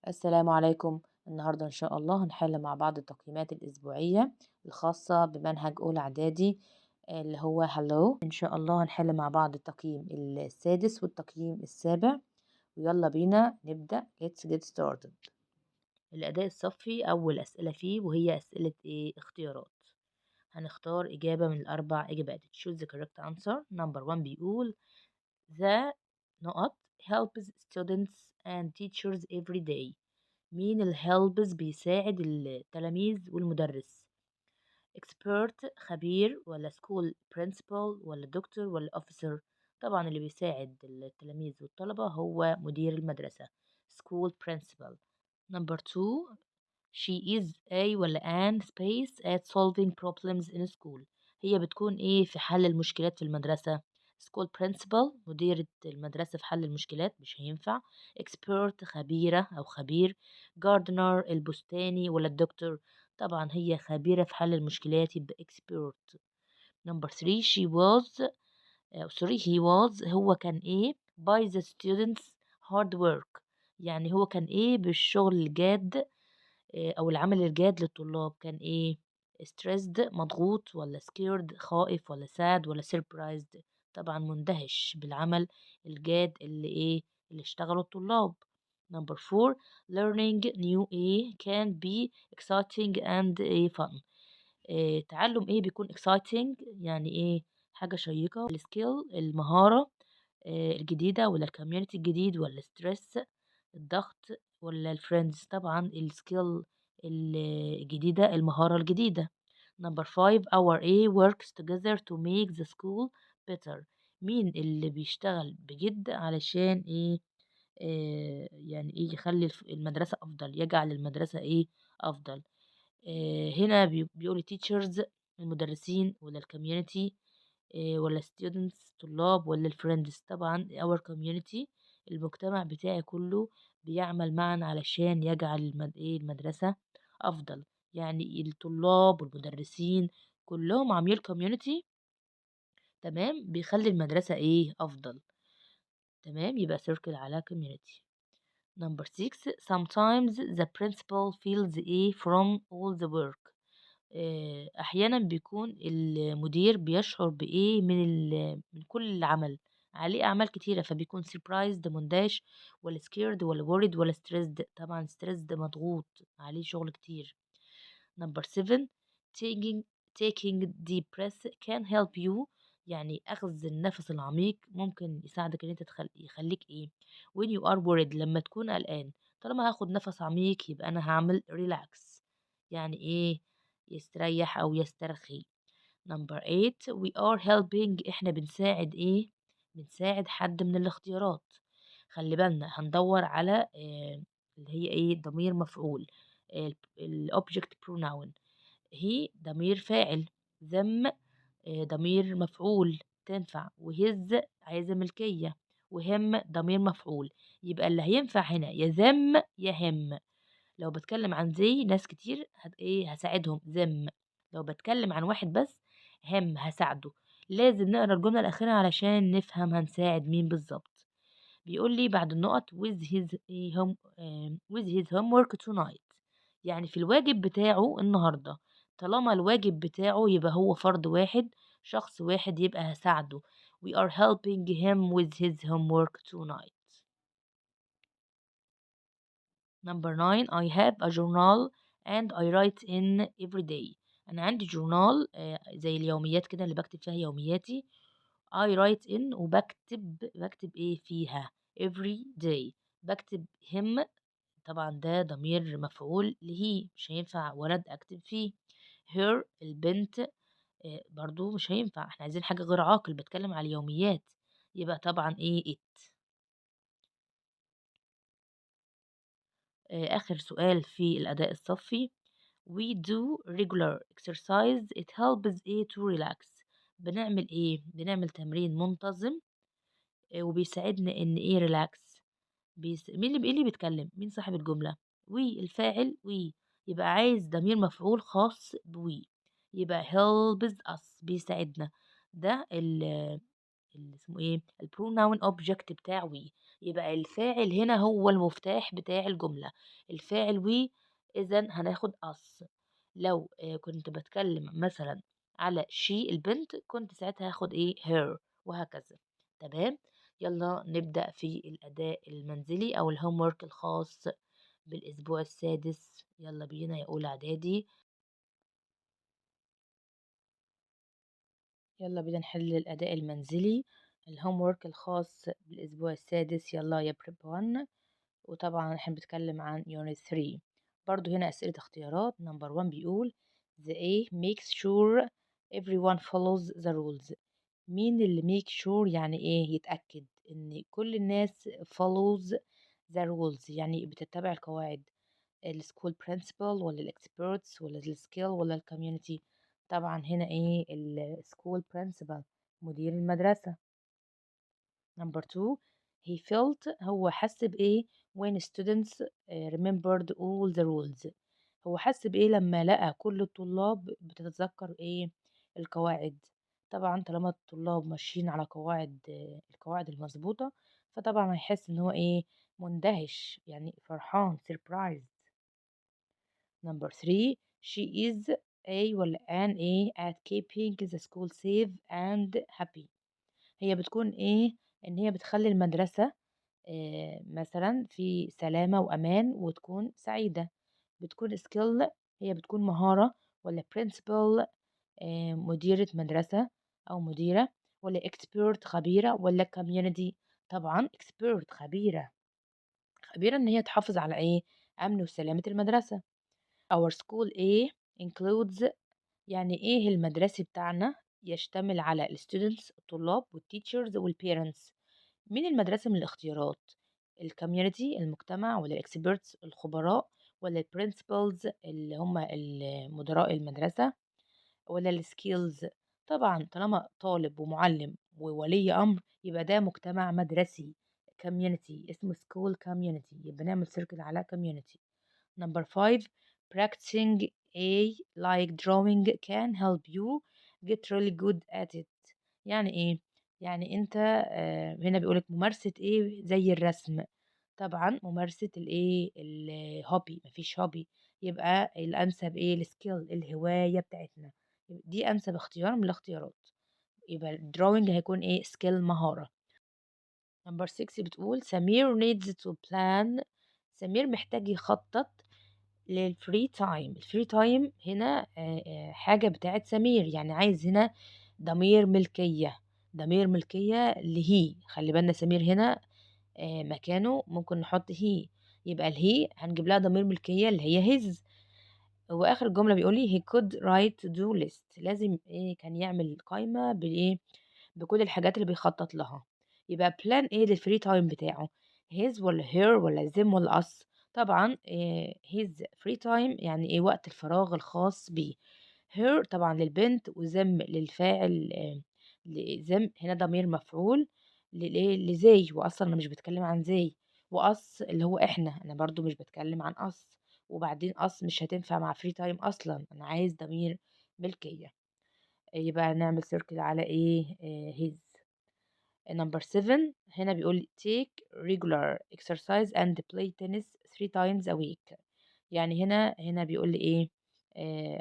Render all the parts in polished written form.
السلام عليكم. النهاردة إن شاء الله هنحل مع بعض التقييمات الأسبوعية الخاصة بمنهج أولى إعدادي اللي هو هلو. إن شاء الله هنحل مع بعض التقييم السادس والتقييم السابع، ويلا بينا نبدأ. Let's get started. الأداء الصفي أول أسئلة فيه وهي أسئلة اختيارات. هنختار إجابة من الأربع إجابات. choose the correct answer. number 1 بيقول the نقط helps students and teachers every day. مين الهيلبز بيساعد التلاميذ والمدرس؟ expert خبير ولا school principal ولا دكتور ولا officer؟ طبعا اللي بيساعد التلاميذ والطلبة هو مدير المدرسة school principal. number 2 she is a ولا an space at solving problems in school. هي بتكون ايه في حل المشكلات في المدرسة؟ school principal مديرة المدرسة في حل المشكلات مش هينفع. expert خبيرة أو خبير. gardener البستاني ولا الدكتور؟ طبعا هي خبيرة في حل المشكلات يبقى expert. number 3 she was he was هو كان ايه by the students hard work. يعني هو كان ايه بالشغل الجاد أو العمل الجاد للطلاب كان إيه؟ stressed مضغوط ولا scared خائف ولا sad ولا surprised؟ طبعا مندهش بالعمل الجاد اللي اشتغله الطلاب. number 4 learning new can be exciting and fun. تعلم بيكون exciting يعني حاجة شيقة. الskill المهارة الجديدة ولا الكوميونتي الجديد ولا stress الضغط ولا الفريندز؟ طبعا السكيل الجديدة المهارة الجديدة. number 5 our works together to make the school better. مين اللي بيشتغل بجد علشان يعني يخلي المدرسة أفضل، يجعل المدرسة أفضل. هنا بيقول teachers المدرسين ولا الكوميونتي ولا students طلاب ولا الفريندز؟ طبعا our community المجتمع بتاعي كله بيعمل معا علشان يجعل المدرسة أفضل. يعني الطلاب والمدرسين كلهم عاملين community تمام بيخلي المدرسة أفضل. تمام يبقى circle على community. number 6 sometimes the principal feels from all the work. أحيانا بيكون المدير بيشعر من كل العمل عليه أعمال كتيرة، فبيكون surprised مندهش ولا scared ولا worried ولا stressed؟ طبعا stressed مضغوط عليه شغل كتير. number 7 taking taking deep breath can help you. يعني أخذ النفس العميق ممكن يساعدك إن أنت يخليك when you are worried لما تكون قلقان. طالما هاخد نفس عميق يبقى أنا هعمل relax يعني يستريح أو يسترخي. number 8 we are helping إحنا بنساعد بنساعد حد من الاختيارات. خلي بالنا هندور على اللي هي ضمير مفعول الobject pronoun. هي ضمير فاعل. them ضمير مفعول تنفع، وهز عايزة ملكية، وهم ضمير مفعول. يبقى اللي هينفع هنا يا them يا هم. لو بتكلم عن زي ناس كتير هساعدهم them. لو بتكلم عن واحد بس هم هساعده. لازم نقرا الجملة الأخيرة علشان نفهم هنساعد مين بالظبط. بيقول لي بعد النقط with his homework tonight. يعني في الواجب بتاعه النهاردة. طالما الواجب بتاعه يبقى هو فرد واحد، شخص واحد، يبقى هساعده. we are helping him with his homework tonight. number 9 I have a journal and I write in every day. أنا عندي جورنال زي اليوميات كده اللي بكتب فيها يومياتي. I write in بكتب فيها every day. بكتب him طبعا ده ضمير مفعول لهي مش هينفع ولد أكتب فيه. her البنت برضو مش هينفع، احنا عايزين حاجة غير عاقل، بتكلم على اليوميات يبقى طبعا it. آخر سؤال في الأداء الصفي we do regular exercise it helps to relax. بنعمل بنعمل تمرين منتظم وبيساعدنا ان relax. مين اللي بيتكلم؟ مين صاحب الجملة؟ وي الفاعل وي، يبقى عايز ضمير مفعول خاص بوي، يبقى helps us بيساعدنا. ده ال اسمه البروناون object بتاع وي. يبقى الفاعل هنا هو المفتاح بتاع الجملة، الفاعل we، إذًا هناخد us. لو كنت باتكلم مثلًا على she البنت، كنت ساعتها هاخد إيه her، وهكذا. تمام؟ يالّا نبدأ في الأداء المنزلي أو الhomework الخاص بالأسبوع السادس. يالّا بينا يا أولى إعدادي. يالّا بينا نحل الأداء المنزلي الhomework الخاص بالأسبوع السادس. يالّا يا prep 1. وطبعًا إحنا بنتكلم عن unit 3. برضه هنا أسئلة اختيارات. number 1 بيقول the A makes sure everyone follows the rules. مين اللي make sure يعني إيه؟ يتأكد إن كل الناس follows the rules، يعني بتتبع القواعد. الschool principal والّا الexperts والّا الskill والّا الcommunity؟ طبعًا هنا إيه الschool principal، مدير المدرسة. number 2 he felt، هو حس بإيه when students remembered all the rules؟ هو حس بإيه لما لقى كل الطلاب بتتذكر إيه القواعد؟ طبعا طالما الطلاب ماشيين على قواعد القواعد المظبوطة، فطبعا هيحس إن هو إيه مندهش، يعني فرحان surprised. number 3 she is a ولا an a at keeping the school safe and happy؟ هي بتكون إيه إن هي بتخلي المدرسة مثلًا في سلامة وأمان وتكون سعيدة. بتكون skill، هي بتكون مهارة، والّا principal مديرة مدرسة أو مديرة، والّا expert خبيرة، والّا community؟ طبعًا expert خبيرة، خبيرة إن هي تحافظ على إيه أمن وسلامة المدرسة. our school إيه includes، يعني إيه المدرسي بتاعنا يشتمل على الstudents الطلاب والteachers والparents. مين المدرسة من الاختيارات؟ الcommunity المجتمع، والّا الexperts الخبراء، والّا الprincipals اللي هم مدراء المدرسة، والّا الskills؟ طبعًا طالما طالب ومعلم وولي أمر يبقى ده مجتمع مدرسي community، اسمه school community، يبقى نعمل circle على community. number 5 practicing a like drawing can help you get really good at it. يعني إيه؟ يعني أنت هنا بيقول لك ممارسة إيه زي الرسم. طبعًا ممارسة الإيه الhobby، ما فيش hobby، يبقى الأنسب إيه الskill الهواية بتاعتنا. دي أنسب اختيار من الاختيارات. يبقى الdrawing هيكون إيه skill مهارة. number 6 بتقول سمير needs to plan. سمير محتاج يخطط للfree time. الfree time هنا حاجة بتاعة سمير، يعني عايز هنا ضمير ملكية، ضمير ملكية لهي. خلّي بالنا سمير هنا مكانه ممكن نحط he، يبقى الhe هنجيب لها ضمير ملكية اللي هي his. وآخر الجملة بيقول لي he could write to do list، لازم إيه كان يعمل قايمة بالإيه بكل الحاجات اللي بيخطط لها. يبقى plan إيه للfree time بتاعه؟ his والّا her والّا them والّا us؟ طبعًا his free time يعني إيه وقت الفراغ الخاص بيه. her طبعًا للبنت، وthem للفاعل them هنا ضمير مفعول للإيه لthey، وأصلًا أنا مش باتكلم عن they. وus اللي هو إحنا، أنا برضه مش باتكلم عن us. وبعدين us مش هتنفع مع free time أصلًا، أنا عايز ضمير ملكية. يبقى نعمل circle على إيه his. number 7 هنا بيقول take regular exercise and play tennis 3 times a week. يعني هنا بيقول لي إيه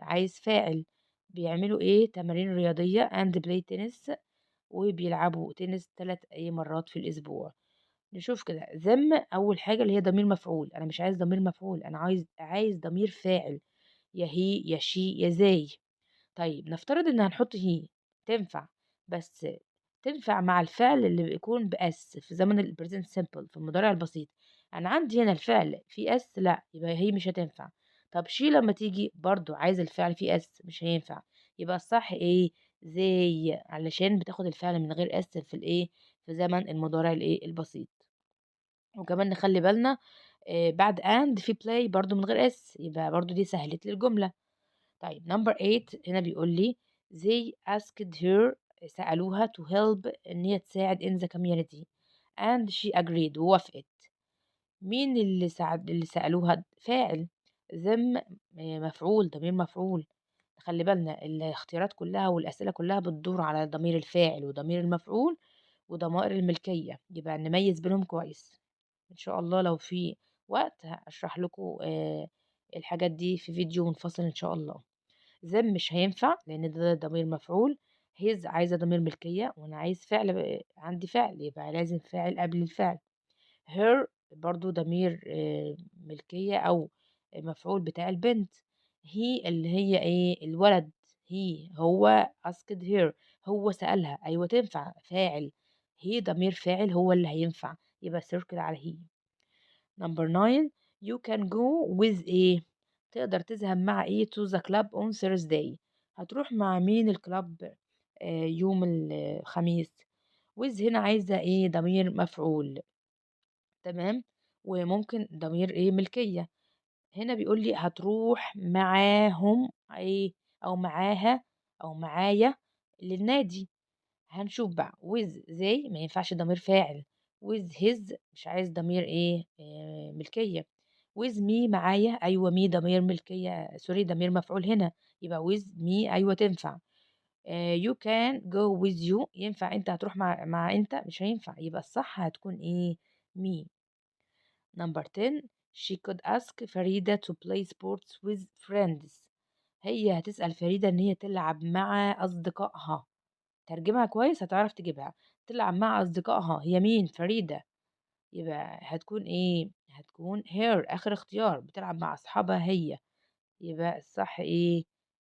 عايز فاعل بيعملوا إيه تمارين رياضية and play tennis، وبيلعبوا تنس 3 إيه مرات في الأسبوع. نشوف كده them أول حاجة اللي هي ضمير مفعول، أنا مش عايز ضمير مفعول، أنا عايز ضمير فاعل، يا هي يا she يا they. طيب نفترض إن هنحط هي تنفع، بس تنفع مع الفعل اللي بيكون بأس في زمن الpresent simple في المضارع البسيط. أنا عندي هنا الفعل فيه أس لأ، يبقى هي مش هتنفع. طب شي لما تيجي برضه عايز الفعل فيه أس مش هينفع. يبقى الصح إيه زي، علشان بتاخد الفعل من غير أس في الإيه في زمن المضارع الإيه البسيط. وكمان نخلي بالنا بعد and في play برضه من غير أس، يبقى برضه دي سهلت لي الجملة. طيب number 8 هنا بيقول لي they asked her، سألوها to help إن هي تساعد in the community and she agreed، ووافقت. مين اللي سألوها؟ فاعل. them مفعول ضمير مفعول. خلي بالنا الاختيارات كلها والأسئلة كلها بتدور على ضمير الفاعل وضمير المفعول وضمائر الملكية، يبقى نميّز بينهم كويس. إن شاء الله لو في وقت هاشرح لكم الحاجات دي في فيديو منفصل إن شاء الله. them مش هينفع لإن ده ضمير مفعول، his عايزة ضمير ملكية وأنا عايز فعل عندي فعل، يبقى لازم فاعل قبل الفعل. her برضه ضمير ملكية أو مفعول بتاع البنت. he اللي هي إيه، الولد. هو asked her، هو سألها، أيوه تنفع فاعل. he ضمير فاعل هو اللي هينفع، يبقى circle على he. number 9 you can go with إيه، تقدر تذهب مع إيه to the club on Thursday. هتروح مع مين الكلاب يوم الخميس. with هنا عايزة إيه، ضمير مفعول. تمام. وممكن ضمير إيه، ملكية. هنا بيقول لي هتروح معاهم إيه، أو معاها أو معايا للنادي. هنشوف بقى with they ما ينفعش ضمير فاعل. with his مش عايز ضمير إيه ملكية. with me معايا، أيوه me ضمير ملكية سوري ضمير مفعول هنا، يبقى with me أيوه تنفع. you can go with you ينفع أنت هتروح مع أنت، مش هينفع، يبقى الصح هتكون إيه me. Number 10 she could ask فريدة to play sports with friends. هي هتسأل فريدة إن هي تلعب مع أصدقائها. ترجمها كويس هتعرف تجيبها. تلعب مع أصدقائها هي مين، فريدة. يبقى هتكون إيه، هتكون her آخر اختيار، بتلعب مع أصحابها هي. يبقى الصح إيه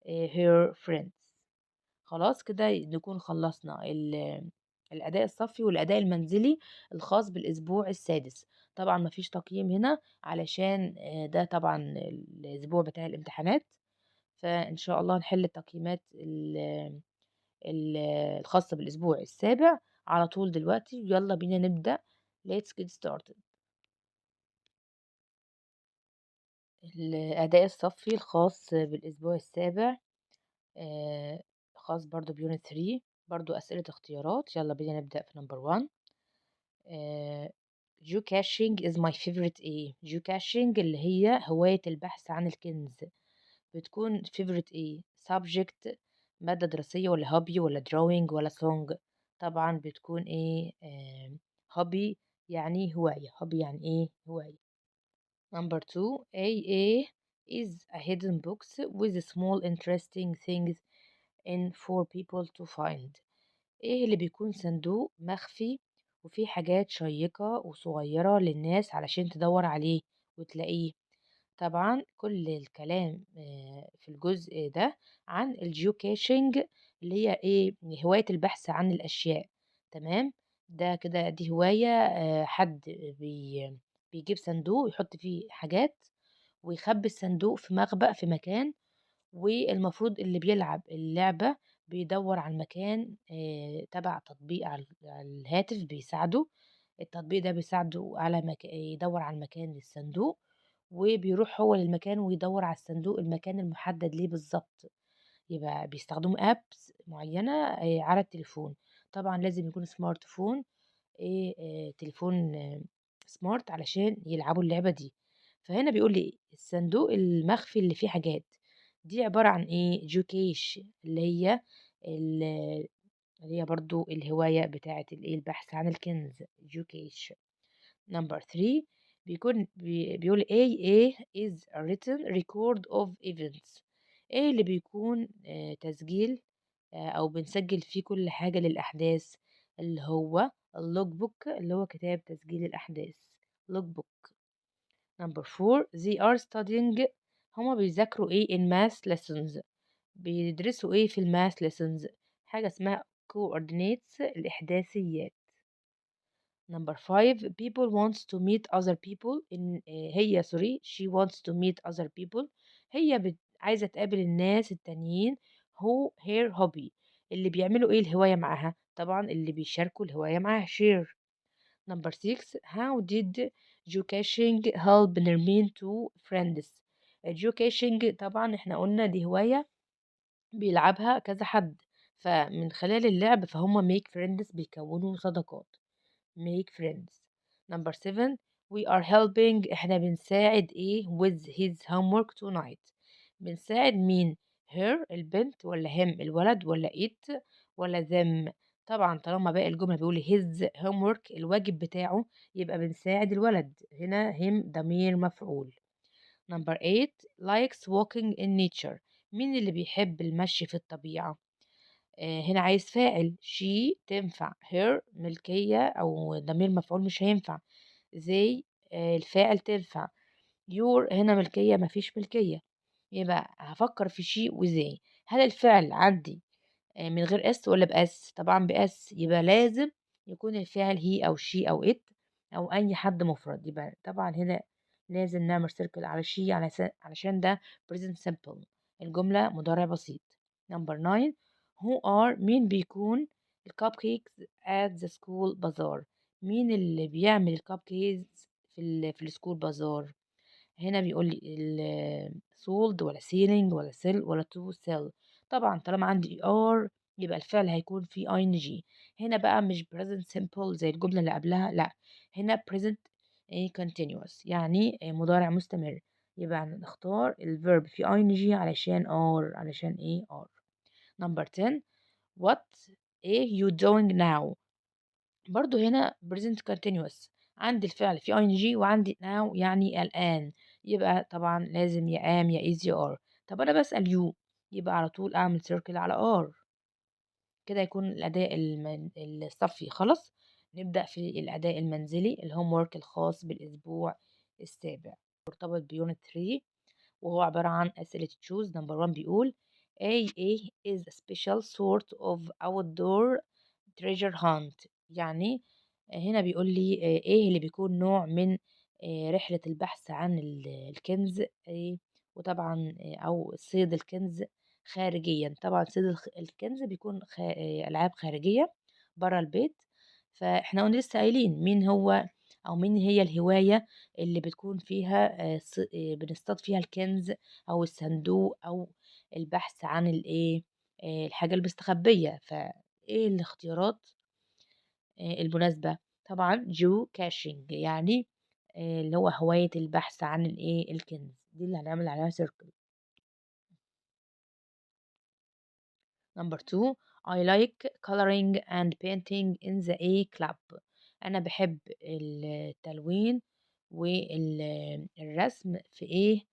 her friends. خلاص كده نكون خلصنا الأداء الصفي والأداء المنزلي الخاص بالأسبوع السادس. طبعا مفيش تقييم هنا علشان ده طبعا الأسبوع بتاع الامتحانات، فإن شاء الله نحل التقييمات الخاصة بالأسبوع السابع على طول دلوقتي. يلا بينا نبدأ. let's get started. الأداء الصفي الخاص بالأسبوع السابع خاص برضو بيونت 3، برضو أسئلة اختيارات. يلا بينا نبدأ في نمبر 1. geocaching is my favorite ايه، geocaching اللي هي هواية البحث عن الكنز. بتكون favorite ايه، subject مادة دراسية ولا hobby ولا drawing ولا song. طبعا بتكون ايه hobby يعني هواية، hobby يعني ايه هواية. number 2 A is a hidden box with small interesting things in for people to find. ايه اللي بيكون صندوق مخفي وفيه حاجات شيقة وصغيرة للناس علشان تدور عليه وتلاقيه. طبعا كل الكلام في الجزء ده عن الجيوكاشنج اللي هي ايه، هواية البحث عن الأشياء. تمام. ده كده دي هواية حد بيجيب صندوق يحط فيه حاجات ويخبي الصندوق في مخبأ في مكان، والمفروض اللي بيلعب اللعبة بيدور على المكان تبع تطبيق على الهاتف بيساعده. التطبيق ده بيساعده على يدور على المكان للصندوق، وبيروح هو للمكان ويدور على الصندوق المكان المحدد ليه بالظبط. يبقى بيستخدموا apps معينة على التليفون. طبعا لازم يكون سمارت فون، إيه تليفون سمارت علشان يلعبوا اللعبة دي. فهنا بيقول لي الصندوق المخفي اللي فيه حاجات دي عبارة عن ايه، جوكيش اللي هي اللي هي برضو الهواية بتاعة الايه البحث عن الكنز، جوكيش. نمبر 3 بيقول A is a written record of events. ايه اللي بيكون تسجيل أو بنسجل فيه كل حاجة للأحداث، اللي هو اللوج بوك اللي هو كتاب تسجيل الأحداث، لوج بوك. نمبر 4 they are studying، هما بيذاكروا ايه in math lessons، بيدرسوا ايه في الماث lessons، حاجة اسمها coordinates الإحداثيات. Number 5 people wants to meet other people إن هي سوري she wants to meet other people. هي عايزة تقابل الناس التانيين who her hobby اللي بيعملوا ايه الهواية معاها، طبعا اللي بيشاركوا الهواية معاها share. Number 6 how did geocaching help نرمين to friends. geocaching طبعا احنا قلنا دي هواية بيلعبها كذا حد، فمن خلال اللعب فهم make friends بيكونوا صداقات make friends. Number 7 we are helping احنا بنساعد ايه with his homework tonight. بنساعد مين، her البنت ولا him الولد ولا it ولا them. طبعًا طالما باقي الجملة بيقول his homework الواجب بتاعه، يبقى بنساعد الولد، هنا him ضمير مفعول. Number 8 likes walking in nature مين اللي بيحب المشي في الطبيعة؟ هنا عايز فاعل she تنفع her ملكية أو ضمير مفعول مش هينفع they الفاعل تنفع your هنا ملكية ما فيش ملكية يبقى هافكر في she وthey هل الفعل عندي من غير s والّا بs؟ طبعًا بs يبقى لازم يكون الفاعل he أو she أو it أو أي حد مفرد، يبقى طبعًا هنا لازم نعمل circle على she علشان ده present simple الجملة مضارع بسيط. Number 9 who are مين بيكون الcupcakes at the school bazaar مين اللي بيعمل الcupcakes في الschool bazaar؟ هنا بيقول لي sold والّا selling والّا sell والّا to sell طبعًا طالما عندي are يبقى الفعل هيكون فيه ing هنا بقى مش present simple زي الجملة اللي قبلها لأ، هنا present continuous يعني مضارع مستمر، يبقى نختار الverb فيه ing علشان إيه are. Number 10 what you doing now برضه هنا present continuous عندي الفعل فيه ing وعندي now يعني الآن يبقى طبعا لازم يا am يا is يا are طب أنا بسأل you يبقى على طول أعمل circle على are كده يكون الأداء الصفي خلص نبدأ في الأداء المنزلي الهوم work الخاص بالأسبوع السابع مرتبط بيونت 3 وهو عبارة عن أسئلة تشوز نمبر 1 بيقول A is a special sort of outdoor treasure hunt يعني هنا بيقول لي إيه اللي بيكون نوع من رحلة البحث عن الكنز وطبعا أو صيد الكنز خارجيا طبعا صيد الكنز بيكون ألعاب خارجية برا البيت فاحنا قلنا لسه قايلين مين هو أو مين هي الهواية اللي بتكون فيها بنصطاد فيها الكنز أو الصندوق أو البحث عن الإيه الحاجة المستخبية فإيه الاختيارات المناسبة طبعا جو كاشينج يعني اللي هو هواية البحث عن الإيه الكنز دي اللي هنعمل عليها سيركل. Number 2 I like coloring and painting in the A club أنا بحب التلوين والرسم في إيه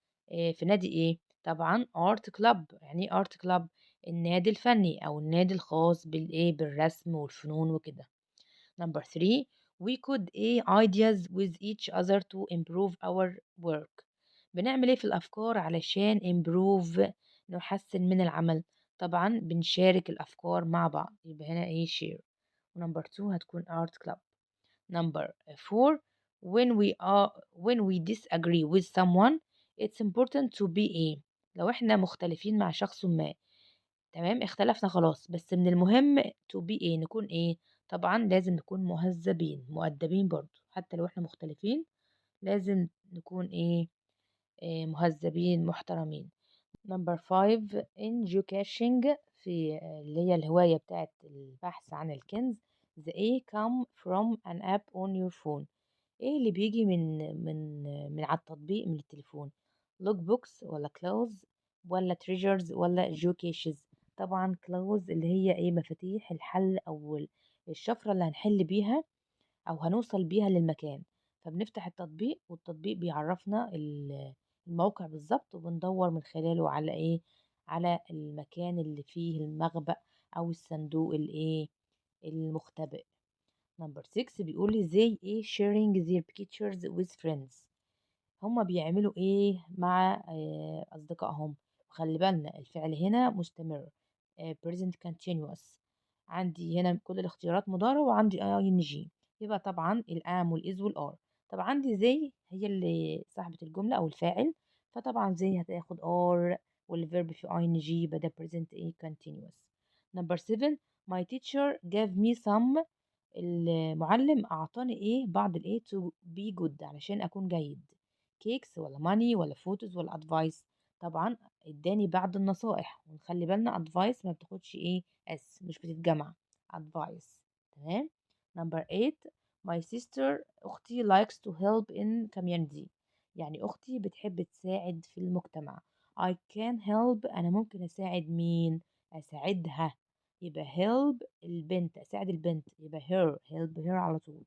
في نادي إيه طبعا art club يعني art club النادي الفني أو النادي الخاص بالإيه بالرسم والفنون وكده. Number 3 we could ideas with each other to improve our work بنعمل ايه في الأفكار علشان improve نحسن من العمل طبعا بنشارك الأفكار مع بعض يبقى هنا ايه share ونمبر 2 هتكون art club. Number 4 when we disagree with someone it's important to be ايه لو احنا مختلفين مع شخص ما تمام اختلفنا خلاص بس من المهم to be ايه نكون ايه طبعا لازم نكون مهذبين مؤدبين برضو حتى لو احنا مختلفين لازم نكون ايه مهذبين محترمين. Number 5 in geocaching في اللي هي الهواية بتاعت البحث عن الكنز the A come from an app on your phone ايه اللي بيجي من على التطبيق من التليفون log books ولا clothes ولا treasures ولا geocaches طبعا clothes اللي هي ايه مفاتيح الحل او الشفرة اللي هنحل بيها أو هنوصل بيها للمكان فبنفتح التطبيق والتطبيق بيعرفنا الموقع بالظبط وبندور من خلاله على ايه على المكان اللي فيه المخبأ أو الصندوق الايه المختبئ. نمبر 6 بيقول لي زي ايه sharing their pictures with friends هما بيعملوا ايه مع أصدقائهم وخلي بالنا الفعل هنا مستمر present continuous عندي هنا كل الاختيارات مضارع وعندي ing يبقى طبعا الام والاز والار طبعا عندي زي هي اللي صاحبة الجملة أو الفاعل فطبعا زي هتاخد ار والverb في ing يبقى ده present ايه continuous. Number 7 my teacher gave me some المعلم أعطاني إيه بعض الإيه to be good علشان أكون جيد كيكس ولا ماني ولا فوتوز ولا أدفايس طبعا اداني بعض النصائح ونخلي بالنا أدفايس ما بتاخدش إيه اس مش بتتجمع أدفايس تمام. نمبر 8 my sister أختي likes to help in community يعني أختي بتحب تساعد في المجتمع I can help أنا ممكن أساعد مين أساعدها يبقى help البنت، أساعد البنت، يبقى help her على طول.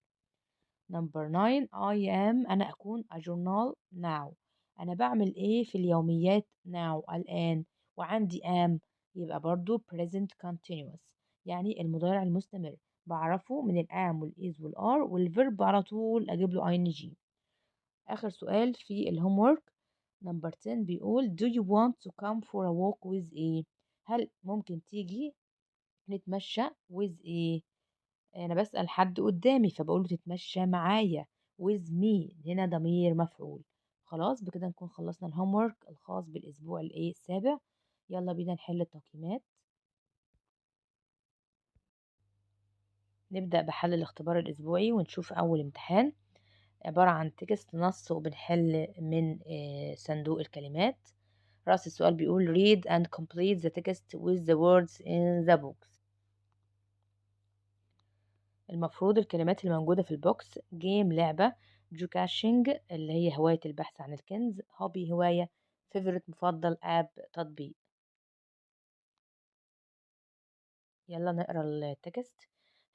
Number 9 I am أنا أكون a journal now. أنا بعمل إيه في اليوميات now الآن، وعندي am يبقى برضو present continuous يعني المضارع المستمر، بعرفه من ال am وال is وال are والverb على طول أجيب له ing. آخر سؤال في الهومورك نمبر 10 بيقول do you want to come for a walk with إيه؟ هل ممكن تيجي نتمشى with إيه؟ أنا بسأل حد قدامي فبقوله تتمشى معايا with me، هنا ضمير مفعول. خلاص بكده نكون خلصنا الهومورك الخاص بالأسبوع السابع. يلا بينا نحل التقييمات. نبدأ بحل الاختبار الأسبوعي ونشوف أول امتحان عبارة عن تكست نص وبنحل من صندوق الكلمات. رأس السؤال بيقول read and complete the text with the words in the box. المفروض الكلمات اللي موجودة في البوكس game لعبة، geocaching اللي هي هواية البحث عن الكنز، hobby هواية، favorite مفضل، app تطبيق. يلا نقرا التكست.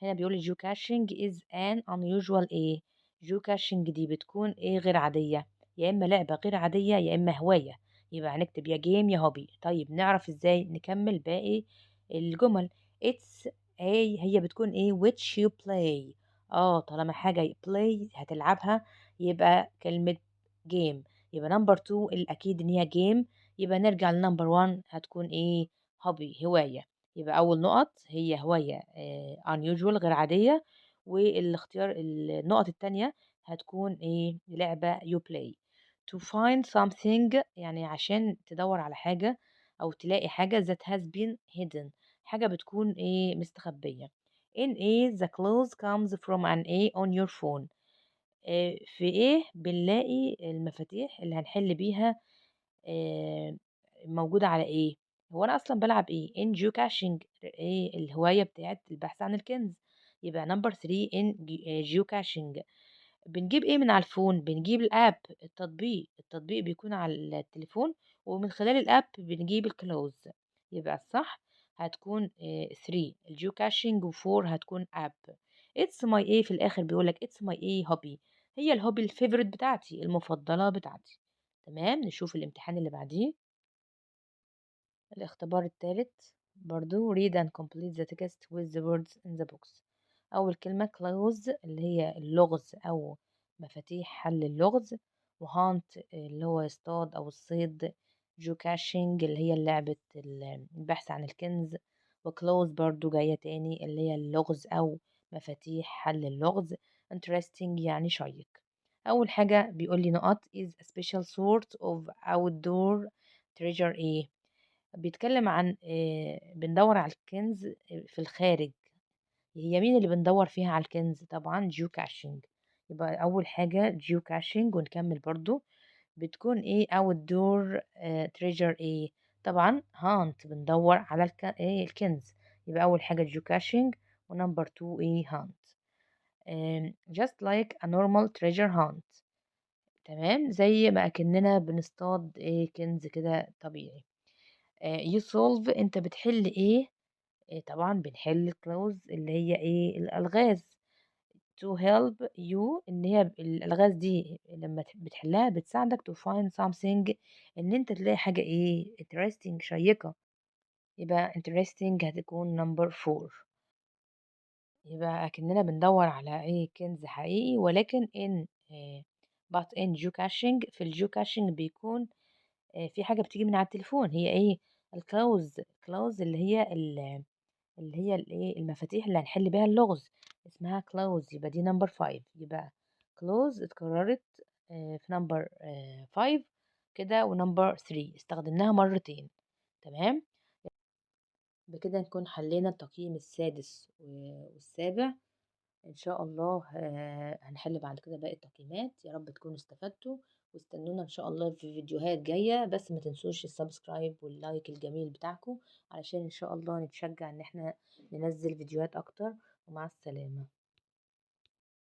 هنا بيقول geocaching is an unusual ايه. geocaching دي بتكون ايه غير عادية، يا اما لعبة غير عادية يا اما هواية، يبقى هنكتب يا جيم يا هوبي. طيب نعرف ازاي نكمل باقي الجمل. it's هي بتكون ايه which you play. طالما حاجة play هتلعبها يبقى كلمة game. يبقى نمبر 2 الأكيد إن هي game، يبقى نرجع لنمبر 1 هتكون ايه هوبي هواية. يبقى أول نقط هي هواية unusual غير عادية، والاختيار النقط التانية هتكون ايه لعبة you play. to find something يعني عشان تدور على حاجة أو تلاقي حاجة that has been hidden، حاجة بتكون ايه مستخبية. in a the clothes comes from an a on your phone. في ايه بنلاقي المفاتيح اللي هنحل بيها آآ موجودة على إيه، هو أنا أصلًا بالعب إيه in geocaching إيه الهواية بتاعة البحث عن الكنز، يبقى number 3 in geocaching. بنجيب إيه من على الفون، بنجيب الapp التطبيق بيكون على التليفون ومن خلال الapp بنجيب الclothes، يبقى الصح هتكون 3 الgeocaching و4 هتكون app. it's my إيه في الآخر بيقول لك it's my إيه hobby، هي الhobby الfavorite بتاعتي المفضلة بتاعتي. تمام نشوف الامتحان اللي بعديه. الاختبار الثالث برضو read and complete the text with the words in the box. أول كلمة clothes اللي هي اللغز أو مفاتيح حل اللغز، وهانت اللي هو يصطاد أو الصيد، geocaching اللي هي لعبة البحث عن الكنز، وclothes برضو جاية تاني اللي هي اللغز أو مفاتيح حل اللغز. interesting يعني شيق. أول حاجة بيقول لي نقط is a special sort of outdoor treasure إيه. بيتكلم عن بندور على الكنز في الخارج، هي مين اللي بندور فيها على الكنز؟ طبعا geocaching. يبقى أول حاجة geocaching ونكمل برضو بتكون ايه outdoor treasure ايه. طبعا hunt بندور على ايه الكنز، يبقى أول حاجة geocaching ونمبر 2 ايه hunt. just like a normal treasure hunt، تمام زي ما أكننا بنصطاد ايه كنز كده طبيعي. you solve انت بتحل ايه. طبعا بنحل clues اللي هي ايه الألغاز. to help you ان هي الألغاز دي لما بتحلها بتساعدك to find something ان انت تلاقي حاجة ايه interesting شيقة، يبقى interesting هتكون number 4. يبقى أكننا بندور على ايه كنز حقيقي، ولكن but in geocaching في الجيوكاشنج بيكون في حاجة بتيجي من على التليفون، هي ايه الكلاوز اللي هي الايه المفاتيح اللي هنحل بيها اللغز اسمها كلاوز، يبقى دي نمبر 5. يبقى كلوز اتكررت في نمبر 5 كده، ونمبر 3 استخدمناها مرتين. تمام بكده نكون حلينا التقييم السادس والسابع. ان شاء الله هنحل بعد كده باقي التقييمات. يا رب تكونوا استفدتوا، واستنونا ان شاء الله في فيديوهات جاية، بس ما تنسوش السبسكرايب واللايك الجميل بتاعكم علشان ان شاء الله نتشجع ان احنا ننزل فيديوهات اكتر. ومع السلامة.